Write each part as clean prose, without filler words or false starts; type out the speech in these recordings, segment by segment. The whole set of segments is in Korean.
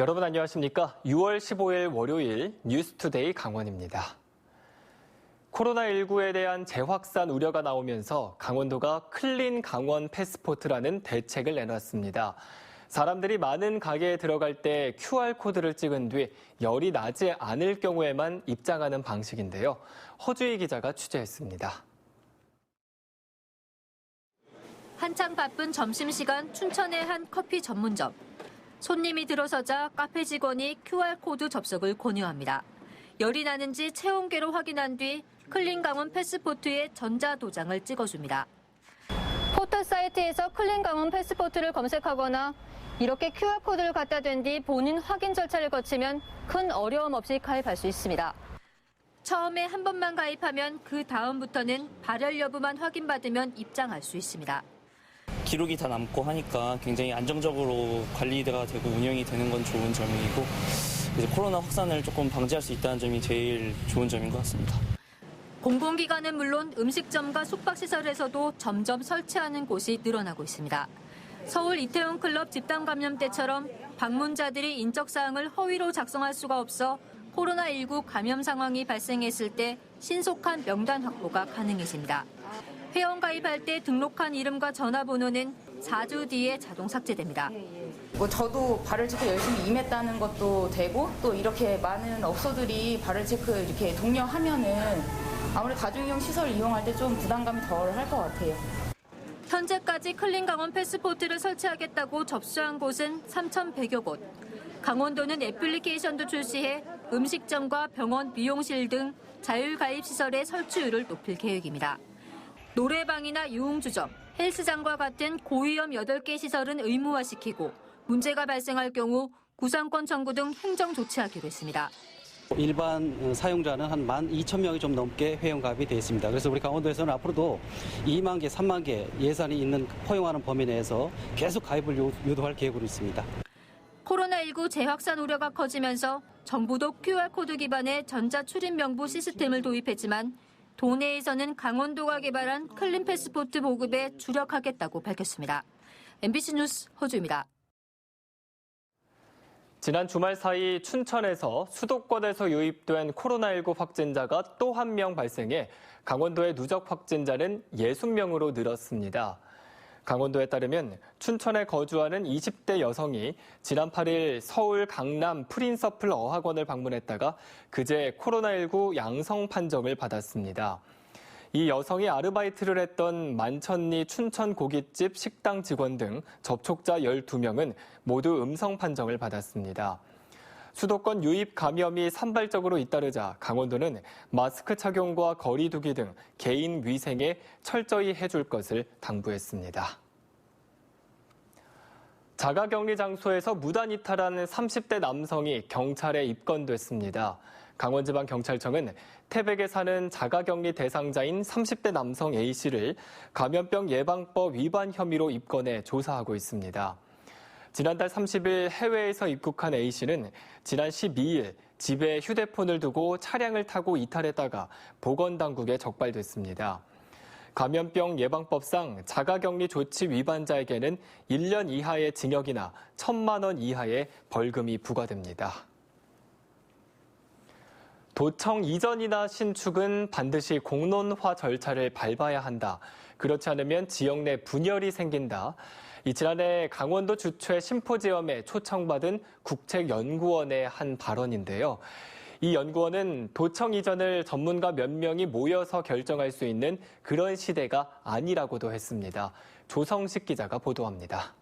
여러분 안녕하십니까? 6월 15일 월요일 뉴스투데이 강원입니다. 코로나19에 대한 재확산 우려가 나오면서 강원도가 클린 강원 패스포트라는 대책을 내놨습니다. 사람들이 많은 가게에 들어갈 때 QR코드를 찍은 뒤 열이 나지 않을 경우에만 입장하는 방식인데요. 허주희 기자가 취재했습니다. 한창 바쁜 점심시간 춘천의 한 커피 전문점. 손님이 들어서자 카페 직원이 QR코드 접속을 권유합니다. 열이 나는지 체온계로 확인한 뒤 클린 강원 패스포트에 전자도장을 찍어줍니다. 포털 사이트에서 클린 강원 패스포트를 검색하거나 이렇게 QR코드를 갖다 댄 뒤 본인 확인 절차를 거치면 큰 어려움 없이 가입할 수 있습니다. 처음에 한 번만 가입하면 그 다음부터는 발열 여부만 확인받으면 입장할 수 있습니다. 기록이 다 남고 하니까 굉장히 안정적으로 관리가 되고 운영이 되는 건 좋은 점이고 이제 코로나 확산을 조금 방지할 수 있다는 점이 제일 좋은 점인 것 같습니다. 공공기관은 물론 음식점과 숙박시설에서도 점점 설치하는 곳이 늘어나고 있습니다. 서울 이태원 클럽 집단 감염 때처럼 방문자들이 인적사항을 허위로 작성할 수가 없어 코로나19 감염 상황이 발생했을 때 신속한 명단 확보가 가능해집니다. 회원 가입할 때 등록한 이름과 전화번호는 4주 뒤에 자동 삭제됩니다. 저도 발열 체크 열심히 임했다는 것도 되고 또 이렇게 많은 업소들이 발열 체크 이렇게 독려하면은 아무래도 다중이용 시설 이용할 때 좀 부담감이 덜 할 것 같아요. 현재까지 클린 강원 패스포트를 설치하겠다고 접수한 곳은 3,100여 곳. 강원도는 애플리케이션도 출시해 음식점과 병원, 미용실 등 자율가입시설의 설치율을 높일 계획입니다. 노래방이나 유흥주점, 헬스장과 같은 고위험 8개 시설은 의무화시키고 문제가 발생할 경우 구상권 청구 등 행정 조치하기로 했습니다. 일반 사용자는 한 12,000명이 좀 넘게 회원가입이 되어 있습니다. 그래서 우리 강원도에서는 앞으로도 2만 개, 3만 개 예산이 있는 허용하는 범위 내에서 계속 가입을 유도할 계획으로 있습니다. 코로나19 재확산 우려가 커지면서 정부도 QR코드 기반의 전자출입명부 시스템을 도입했지만 도내에서는 강원도가 개발한 클린 패스포트 보급에 주력하겠다고 밝혔습니다. MBC 뉴스 허주입니다. 지난 주말 사이 춘천에서 수도권에서 유입된 코로나19 확진자가 또 한 명 발생해 강원도의 누적 확진자는 60명으로 늘었습니다. 강원도에 따르면 춘천에 거주하는 20대 여성이 지난 8일 서울 강남 프린서플 어학원을 방문했다가 그제 코로나19 양성 판정을 받았습니다. 이 여성이 아르바이트를 했던 만천리 춘천 고깃집 식당 직원 등 접촉자 12명은 모두 음성 판정을 받았습니다. 수도권 유입 감염이 산발적으로 잇따르자 강원도는 마스크 착용과 거리 두기 등 개인 위생에 철저히 해줄 것을 당부했습니다. 자가격리 장소에서 무단 이탈한 30대 남성이 경찰에 입건됐습니다. 강원지방경찰청은 태백에 사는 자가격리 대상자인 30대 남성 A씨를 감염병 예방법 위반 혐의로 입건해 조사하고 있습니다. 지난달 30일 해외에서 입국한 A씨는 지난 12일 집에 휴대폰을 두고 차량을 타고 이탈했다가 보건당국에 적발됐습니다. 감염병 예방법상 자가격리 조치 위반자에게는 1년 이하의 징역이나 1,000만 원 이하의 벌금이 부과됩니다. 도청 이전이나 신축은 반드시 공론화 절차를 밟아야 한다. 그렇지 않으면 지역 내 분열이 생긴다. 지난해 강원도 주최 심포지엄에 초청받은 국책연구원의 한 발언인데요. 이 연구원은 도청 이전을 전문가 몇 명이 모여서 결정할 수 있는 그런 시대가 아니라고도 했습니다. 조성식 기자가 보도합니다.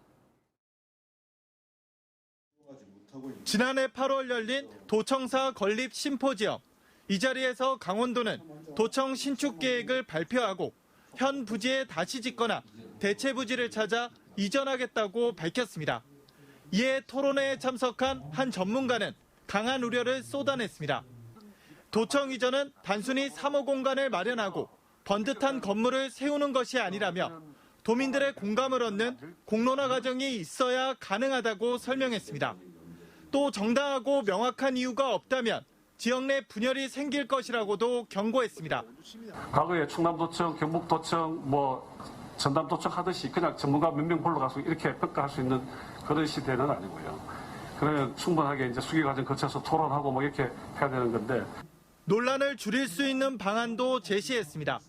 지난해 8월 열린 도청사 건립 심포지엄. 이 자리에서 강원도는 도청 신축 계획을 발표하고 현 부지에 다시 짓거나 대체 부지를 찾아 이전하겠다고 밝혔습니다. 이에 토론회에 참석한 한 전문가는 강한 우려를 쏟아냈습니다. 도청 이전은 단순히 사무 공간을 마련하고 번듯한 건물을 세우는 것이 아니라며 도민들의 공감을 얻는 공론화 과정이 있어야 가능하다고 설명했습니다. 또 정당하고 명확한 이유가 없다면 지역 내 분열이 생길 것이라고도 경고했습니다. 과거에 충남도청, 경북도청, 전담도청 하듯이 그냥 전문가 몇 명 불러가서 이렇게 평가할 수 있는 그런 시대는 아니고요. 그러면 충분하게 이제 수기 과정 거쳐서 토론하고 뭐 이렇게 해야 되는 건데. 논란을 줄일 수 있는 방안도 제시했습니다.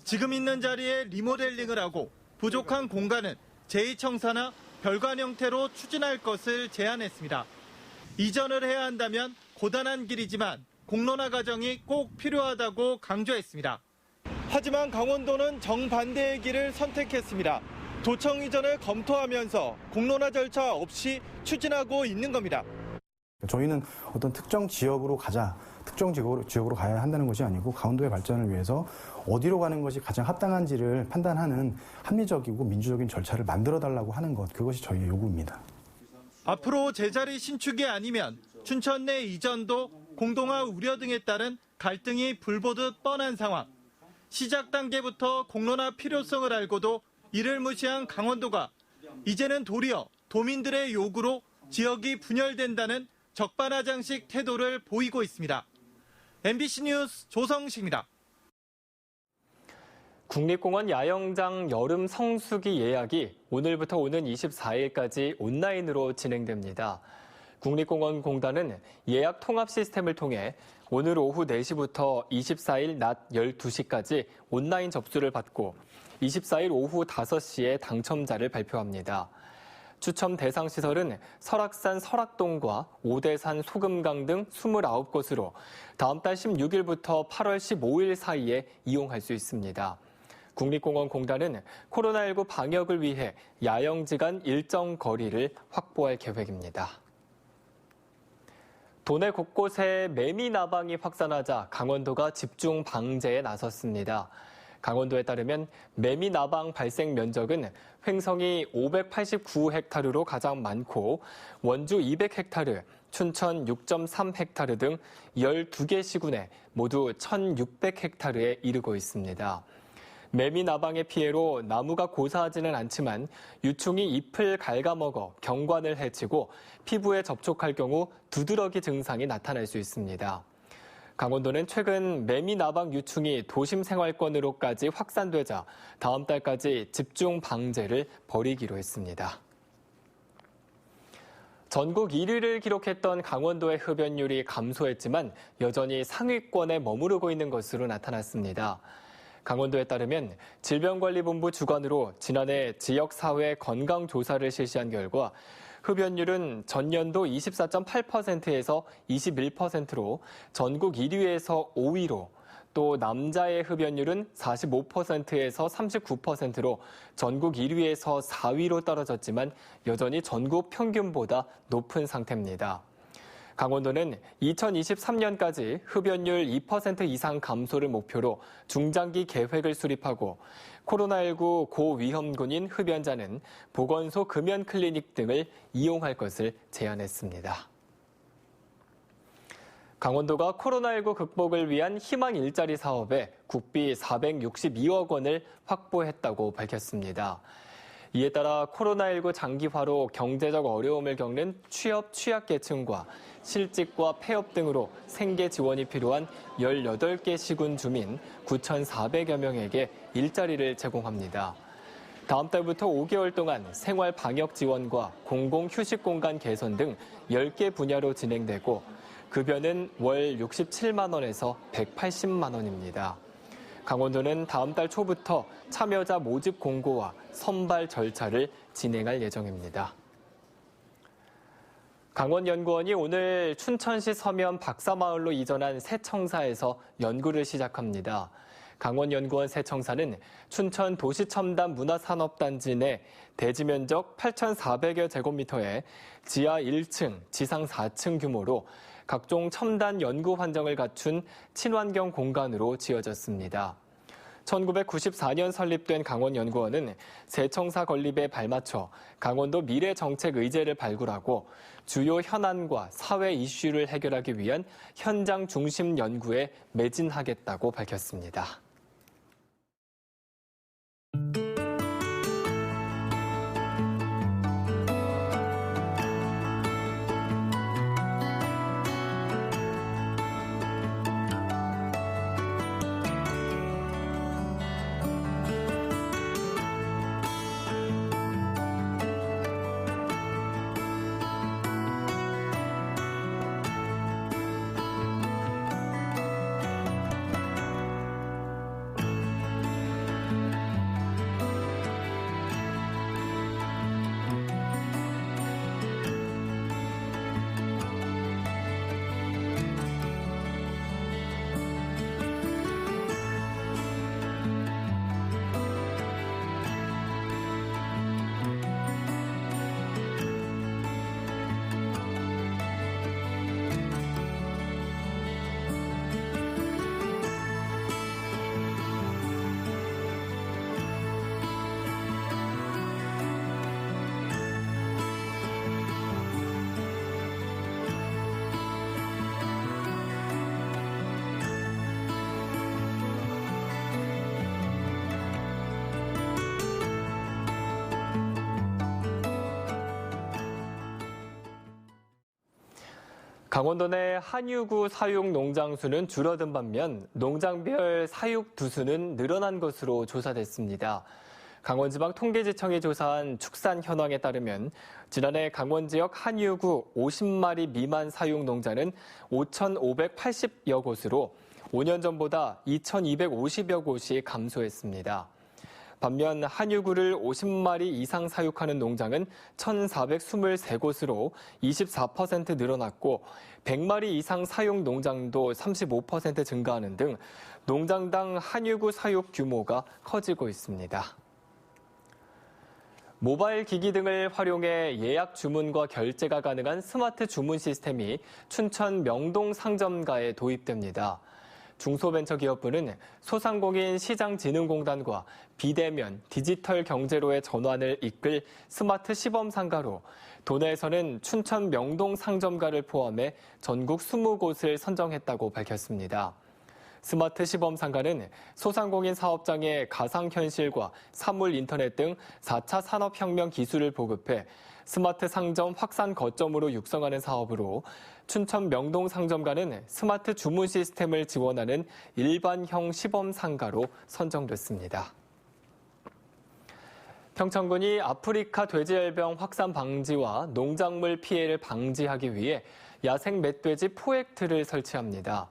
지금 있는 자리에 리모델링을 하고 부족한 공간은 제2청사나 별관 형태로 추진할 것을 제안했습니다. 이전을 해야 한다면 고단한 길이지만 공론화 과정이 꼭 필요하다고 강조했습니다. 하지만 강원도는 정반대의 길을 선택했습니다. 도청 이전을 검토하면서 공론화 절차 없이 추진하고 있는 겁니다. 저희는 어떤 특정 지역으로 가자, 특정 지역으로 가야 한다는 것이 아니고 강원도의 발전을 위해서 어디로 가는 것이 가장 합당한지를 판단하는 합리적이고 민주적인 절차를 만들어달라고 하는 것, 그것이 저희의 요구입니다. 앞으로 제자리 신축이 아니면 춘천 내 이전도 공동화 우려 등에 따른 갈등이 불보듯 뻔한 상황. 시작 단계부터 공론화 필요성을 알고도 이를 무시한 강원도가 이제는 도리어 도민들의 요구로 지역이 분열된다는 적반하장식 태도를 보이고 있습니다. MBC 뉴스 조성식입니다. 국립공원 야영장 여름 성수기 예약이 오늘부터 오는 24일까지 온라인으로 진행됩니다. 국립공원공단은 예약 통합 시스템을 통해 오늘 오후 4시부터 24일 낮 12시까지 온라인 접수를 받고 24일 오후 5시에 당첨자를 발표합니다. 추첨 대상 시설은 설악산 설악동과 오대산 소금강 등 29곳으로 다음 달 16일부터 8월 15일 사이에 이용할 수 있습니다. 국립공원공단은 코로나19 방역을 위해 야영지 간 일정 거리를 확보할 계획입니다. 도내 곳곳에 매미 나방이 확산하자 강원도가 집중 방제에 나섰습니다. 강원도에 따르면 매미 나방 발생 면적은 횡성이 589헥타르로 가장 많고 원주 200헥타르, 춘천 6.3헥타르 등 12개 시군에 모두 1,600헥타르에 이르고 있습니다. 매미 나방의 피해로 나무가 고사하지는 않지만 유충이 잎을 갉아먹어 경관을 해치고 피부에 접촉할 경우 두드러기 증상이 나타날 수 있습니다. 강원도는 최근 매미 나방 유충이 도심 생활권으로까지 확산되자 다음 달까지 집중 방제를 벌이기로 했습니다. 전국 1위를 기록했던 강원도의 흡연율이 감소했지만 여전히 상위권에 머무르고 있는 것으로 나타났습니다. 강원도에 따르면 질병관리본부 주관으로 지난해 지역사회 건강조사를 실시한 결과 흡연율은 전년도 24.8%에서 21%로 전국 1위에서 5위로 또 남자의 흡연율은 45%에서 39%로 전국 1위에서 4위로 떨어졌지만 여전히 전국 평균보다 높은 상태입니다. 강원도는 2023년까지 흡연율 2% 이상 감소를 목표로 중장기 계획을 수립하고 코로나19 고위험군인 흡연자는 보건소 금연 클리닉 등을 이용할 것을 제안했습니다. 강원도가 코로나19 극복을 위한 희망 일자리 사업에 국비 462억 원을 확보했다고 밝혔습니다. 이에 따라 코로나19 장기화로 경제적 어려움을 겪는 취업 취약계층과 실직과 폐업 등으로 생계 지원이 필요한 18개 시군 주민 9,400여 명에게 일자리를 제공합니다. 다음 달부터 5개월 동안 생활 방역 지원과 공공 휴식 공간 개선 등 10개 분야로 진행되고 급여는 월 67만 원에서 180만 원입니다. 강원도는 다음 달 초부터 참여자 모집 공고와 선발 절차를 진행할 예정입니다. 강원연구원이 오늘 춘천시 서면 박사마을로 이전한 새청사에서 연구를 시작합니다. 강원연구원 새청사는 춘천 도시첨단 문화산업단지 내 대지 면적 8,400여 제곱미터에 지하 1층, 지상 4층 규모로 각종 첨단 연구 환경을 갖춘 친환경 공간으로 지어졌습니다. 1994년 설립된 강원연구원은 새청사 건립에 발맞춰 강원도 미래 정책 의제를 발굴하고 주요 현안과 사회 이슈를 해결하기 위한 현장 중심 연구에 매진하겠다고 밝혔습니다. 강원도 내 한유구 사육 농장 수는 줄어든 반면 농장별 사육 두수는 늘어난 것으로 조사됐습니다. 강원지방통계지청이 조사한 축산 현황에 따르면 지난해 강원 지역 한유구 50마리 미만 사육 농장은 5,580여 곳으로 5년 전보다 2,250여 곳이 감소했습니다. 반면 한유구를 50마리 이상 사육하는 농장은 1,423곳으로 24% 늘어났고 100마리 이상 사육 농장도 35% 증가하는 등 농장당 한유구 사육 규모가 커지고 있습니다. 모바일 기기 등을 활용해 예약 주문과 결제가 가능한 스마트 주문 시스템이 춘천 명동 상점가에 도입됩니다. 중소벤처기업부는 소상공인 시장진흥공단과 비대면 디지털 경제로의 전환을 이끌 스마트 시범상가로 도내에서는 춘천 명동 상점가를 포함해 전국 20곳을 선정했다고 밝혔습니다. 스마트 시범상가는 소상공인 사업장에 가상현실과 사물 인터넷 등 4차 산업혁명 기술을 보급해 스마트 상점 확산 거점으로 육성하는 사업으로 춘천 명동 상점가는 스마트 주문 시스템을 지원하는 일반형 시범상가로 선정됐습니다. 평창군이 아프리카 돼지열병 확산 방지와 농작물 피해를 방지하기 위해 야생 멧돼지 포획틀을 설치합니다.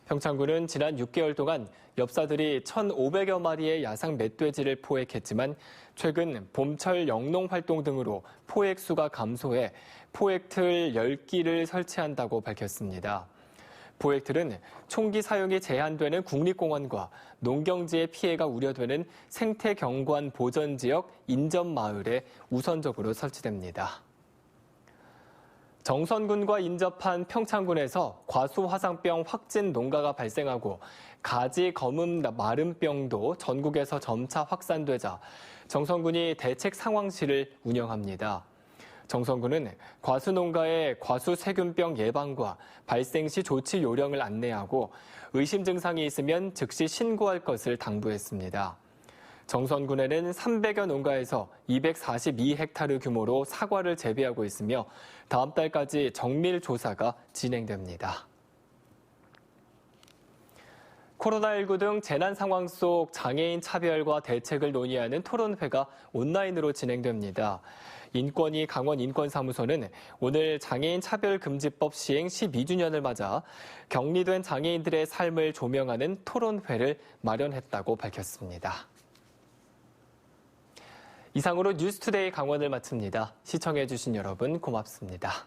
평창군은 지난 6개월 동안 엽사들이 1,500여 마리의 야생 멧돼지를 포획했지만 최근 봄철 영농 활동 등으로 포획 수가 감소해 포획틀 10기를 설치한다고 밝혔습니다. 포획틀은 총기 사용이 제한되는 국립공원과 농경지의 피해가 우려되는 생태경관 보전지역 인접마을에 우선적으로 설치됩니다. 정선군과 인접한 평창군에서 과수화상병 확진 농가가 발생하고 가지 검은 마름병도 전국에서 점차 확산되자 정선군이 대책 상황실을 운영합니다. 정선군은 과수농가에 과수세균병 예방과 발생 시 조치 요령을 안내하고 의심 증상이 있으면 즉시 신고할 것을 당부했습니다. 정선군에는 300여 농가에서 242헥타르 규모로 사과를 재배하고 있으며 다음 달까지 정밀 조사가 진행됩니다. 코로나19 등 재난 상황 속 장애인 차별과 대책을 논의하는 토론회가 온라인으로 진행됩니다. 인권위 강원인권사무소는 오늘 장애인 차별금지법 시행 12주년을 맞아 격리된 장애인들의 삶을 조명하는 토론회를 마련했다고 밝혔습니다. 이상으로 뉴스투데이 강원을 마칩니다. 시청해주신 여러분 고맙습니다.